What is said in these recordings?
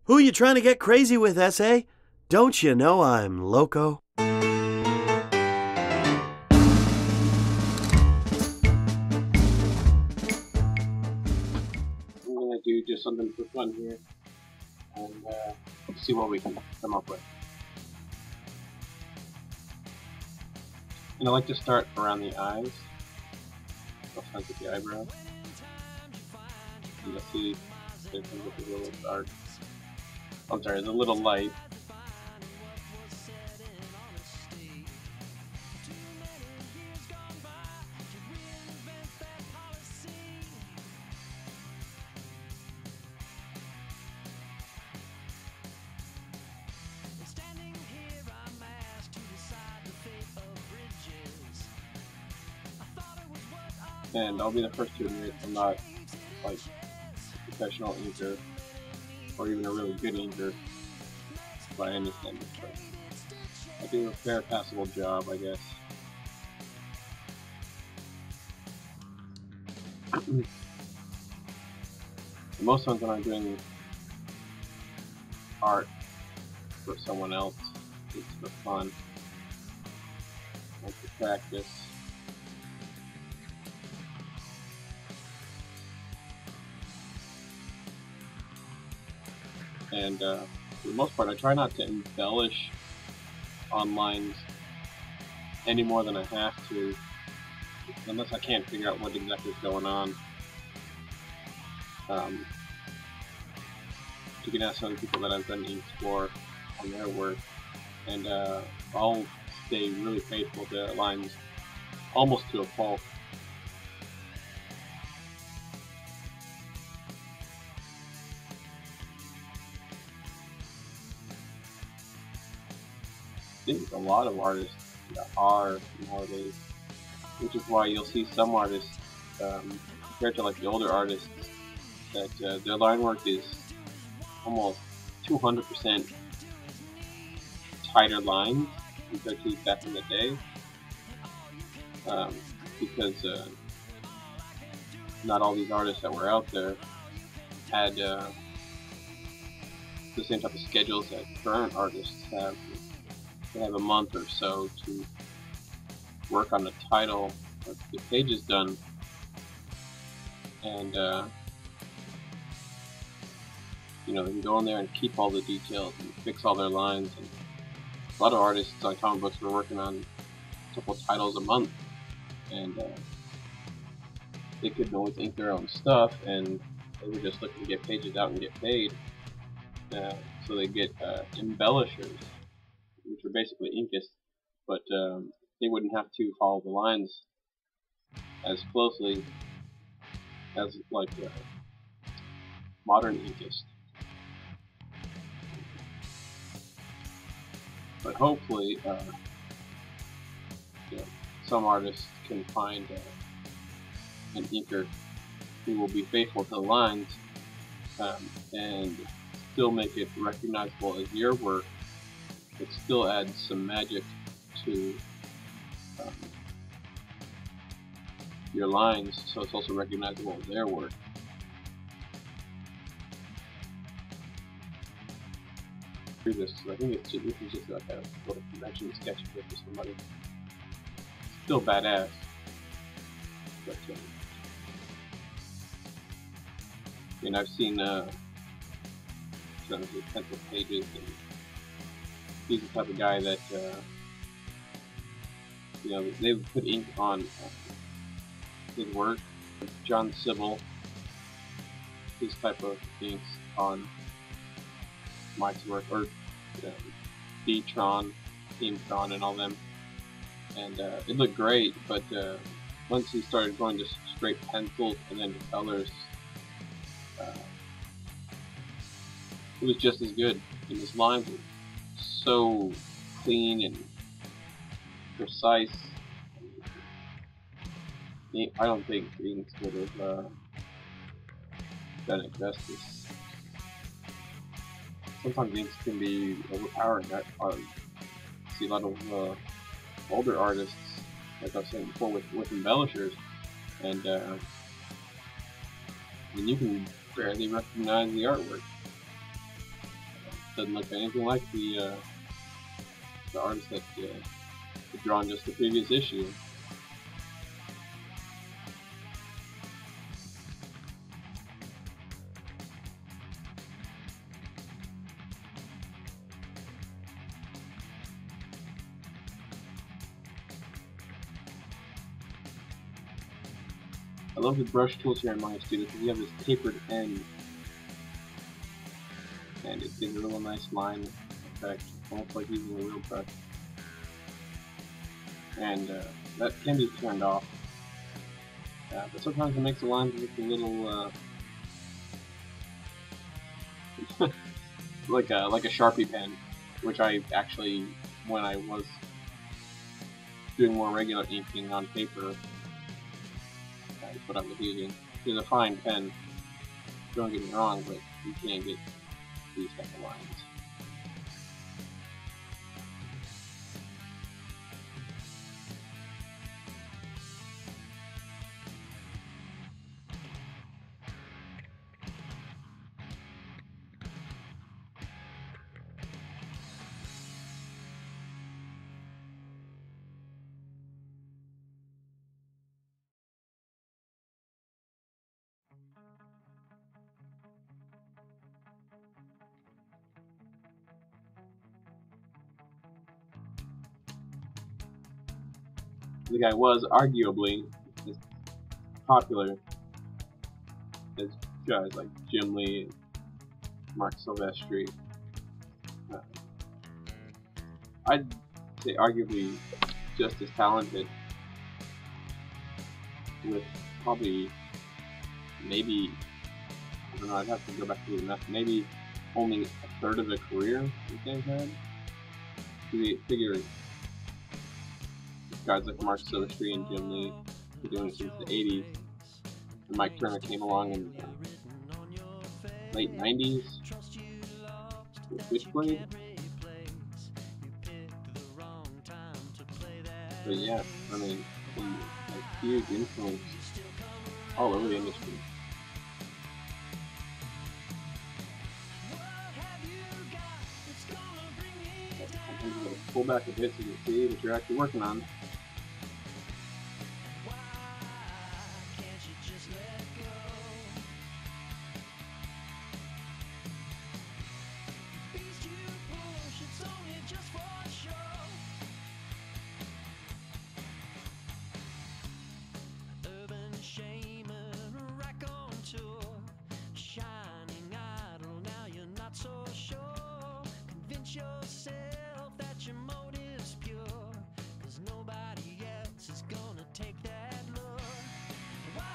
Who you trying to get crazy with, S.A.? Don't you know I'm loco? I'm gonna do just something for fun here and see what we can come up with. And I like to start around the eyes, sometimes with the eyebrows. And you'll see it comes up a little dark. I'm sorry, it's a little light. And I'll be the first to admit I'm not like a professional inker or even a really good inker by any standards, but I do a fair passable job, I guess. Most times when I'm doing art for someone else, it's for fun, like to practice. And for the most part, I try not to embellish on lines any more than I have to, unless I can't figure out what exactly is going on. You can ask other people that I've done inks for on their work, and I'll stay really faithful to lines almost to a fault. I think a lot of artists are nowadays, which is why you'll see some artists, compared to like the older artists, that their line work is almost 200% tighter lines compared to back in the day, because not all these artists that were out there had the same type of schedules that current artists have. They have a month or so to work on the title, or the pages done, and you know, they can go in there and keep all the details and fix all their lines. And a lot of artists on comic books were working on a couple titles a month, and they couldn't always ink their own stuff, and they were just looking to get pages out and get paid. So they get embellishers, which are basically inkists, but they wouldn't have to follow the lines as closely as like a modern inkist. But hopefully, you know, some artists can find an inker who will be faithful to the lines and still make it recognizable as your work, but still adds some magic to your lines, so it's also recognizable as their work. Do this, I think this is just like a little convention sketch for somebody. Still badass, but and I've seen some of the pencil pages, and he's the type of guy that you know, they would put ink on his work. John Sybil, his type of inks on Mike's work, or D-Tron, Team-Tron, and all them, and it looked great. But once he started going to straight pencils and then to colors, it was just as good. And his lines were so clean and precise. I don't think inks would have done it justice. Sometimes inks can be overpowering. I see a lot of older artists, like I was saying before, with embellishers, and you can barely recognize the artwork. doesn't look anything like the artist that had drawn just the previous issue. I love the brush tools here in Manga Studio because you have this tapered end, and it gives a real nice line effect, almost like using a real brush. And that can be turned off, but sometimes it makes the lines look a little like a Sharpie pen, which I actually, when I was doing more regular inking on paper, that's what I was using. It's a fine pen, don't get me wrong, but you can't get these type of lines. The guy was arguably as popular as guys like Jim Lee and Mark Silvestri. I'd say arguably just as talented, with probably, maybe, I don't know, I'd have to go back to the math, maybe only a third of a career these guys had. You figure guys like Mark Silvestri and Jim Lee have been doing it since the 80s, and Mike Turner came along in the late 90s with Switchblade. But yeah, I mean, a huge influence all over the industry. I'm going to pull back a bit so you can see what you're actually working on. Yourself that your motive's pure, 'cause nobody else is gonna take that look. Why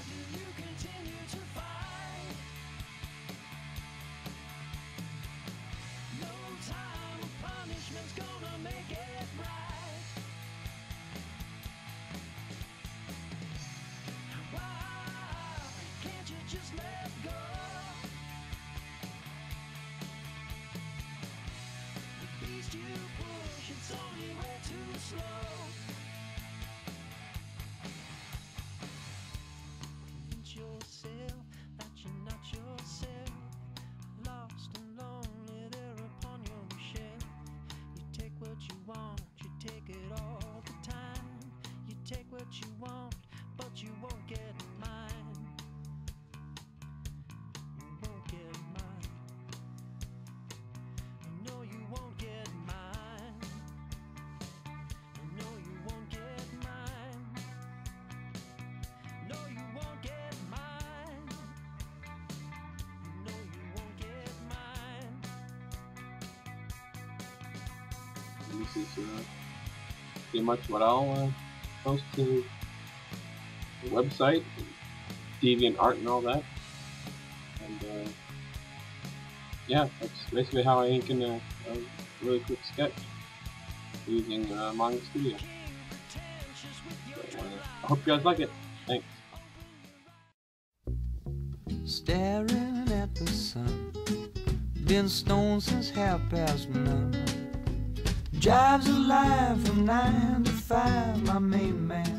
do you continue to fight? No time of punishment's gonna make it right. Why can't you just let go? You push, it's only way too slow. Convince yourself that you're not yourself, lost and lonely there upon your shelf. You take what you want, you take it all the time. You take what you want, but you won't get mine. You won't get mine. No, you won't get. This is pretty much what I'll post to the website, DeviantArt and all that. And yeah, that's basically how I ink in a really quick sketch using Manga Studio. So, I hope you guys like it. Thanks. Staring at the sun, been stoned since 9:30. Drives alive from 9 to 5, my main man